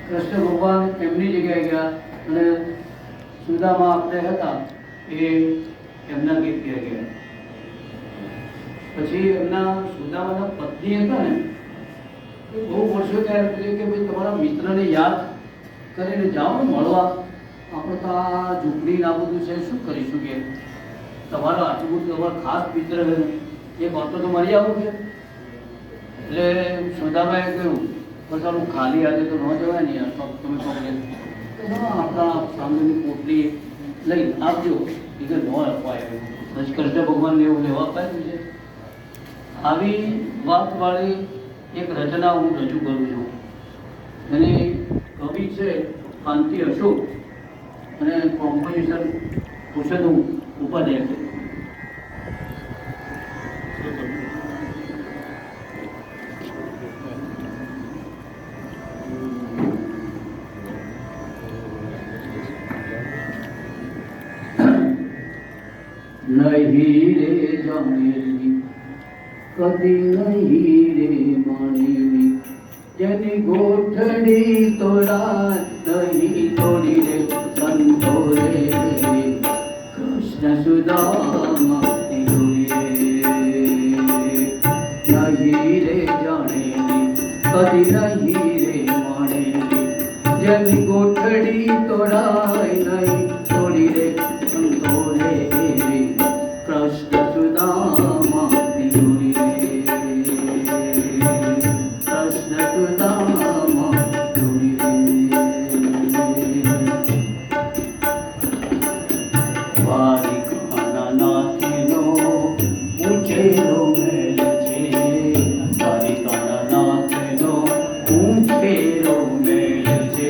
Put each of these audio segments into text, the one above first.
કૃષ્ણ ભગવાન એમની જગ્યાએ ગયા અને સુદામા આપણે હતા એ એમના જગ્યાએ ગયા. પછી એમના સુદામાના પત્ની હતા ને એ બહુ વર્ષો ત્યારે કહ્યું કે ભાઈ તમારા મિત્રને યાદ કરીને જાઓ ને મળવા, આપણે તો આ ઝૂંપડી ના બધું છે શું કરીશું કે તમારો આટલું બધું તમારો ખાસ મિત્ર છે ને એક વાતો તો મળી આવું છે. એટલે સુદામાએ કહ્યું પણ ખાલી આજે તો ન જવાય ને યાર, તમે કહો આપણા સામેની પોટલી લઈ આપજો, બીજે ન અપાય. પછી કૃષ્ણ ભગવાનને એવું લેવા પાયું છે. આવી વાતવાળી એક રચના હું રજૂ કરું છું. એની કવિ છે કાંતિ અશોક અને કોમ્પોઝિશન પુરુષોત્તમ ઉપાધ્યાય છે. નહીં રે જામેલી કદી નહીં રે માનેલી, જેની ગોઠડી તોડાય નહીં તોડી રે સંતો રે. કૃષ્ણ સુદામા નહીં રે જાણેલી કદી નહીં રે માનેલી, જેની ગોઠડી તોડાય નહીં તોડી રે સંતો રે. કૃષ્ણ સુદામા નિજોરી રે, કૃષ્ણ સુદામા નિજોરી રે. દ્વારિકાના નાથનો ઊંચેલો મહેલ છે, દ્વારિકાના નાથનો ઊંચેલો મહેલ છે.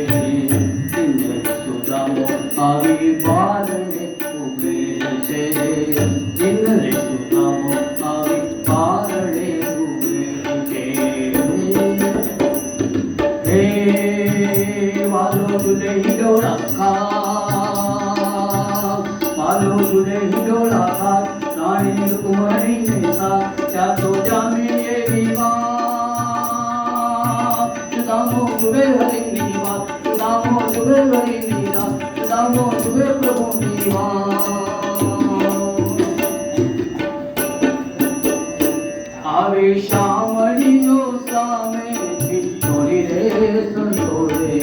ઇન્દ્ર સુદામો આવી બારણે ઉભેલ છે, ઇન્દ્ર સુદામો આવી બારણે ઉભેલ છે. હે વાલો તુલે હિડોળા ખા, વાલો તુલે હિડોળા ખા, રાણી કુંવરી ને સા, ત્યાં તો જામે એવી વાત. સુદામો જુએ હરિની વાત, સુદામો જુએ હરિની વાત, સુદામો જુએ પ્રભુની વાત. આવે શામળીઓ સામેથી છોડી રે સંતો રે.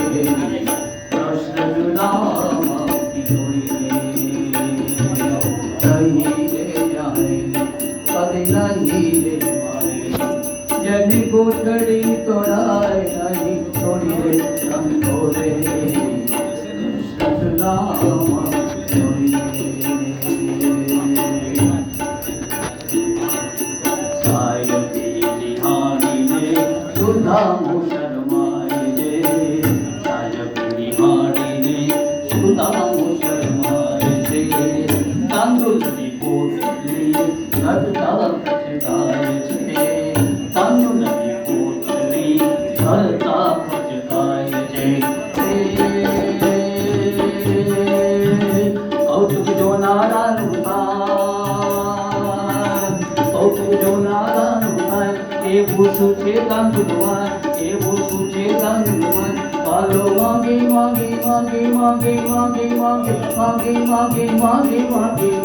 કૃષ્ણ સુદામા છોડી રે, નહીં રે જાણે કદી નહીં રે મારે, જેની ગોઠડી તોડાય નહીં છોડી રે સંતો રે. કૃષ્ણ સુદામા છોડી રે. સુદામો શરમાય છે, સાહેબ નિહાળીને સુદામો શરમાય છે. તાંદુલની પોટલી ધરતા ખચકાય છે, તાંદુલની પોટલી ધરતા ખચકાય છે. કૌતુક જોનારાનું થાય, કૌતુક જોનારાનું થાય, એવું શું છે કાંતુભાઈ, એવું શું છે કાંતુભાઈ. પાલો માંગી માંગી માંગી માંગી માંગી માંગી માંગી માંગી માંગી માંગી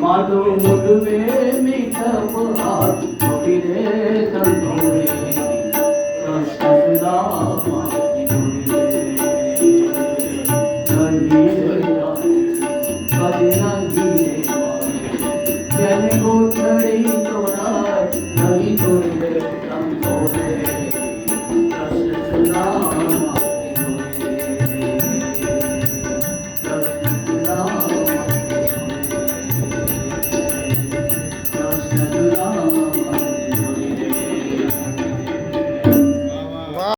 માધો મુડવે મીઠપ હાથ છોડી રે સંતો રે. કૃષ્ણ સુદામા નિજોરી રે, નહીં રે કદી નહીં રે મારે, જેને ગોઠડી તોડાય નહીં તોડી રે.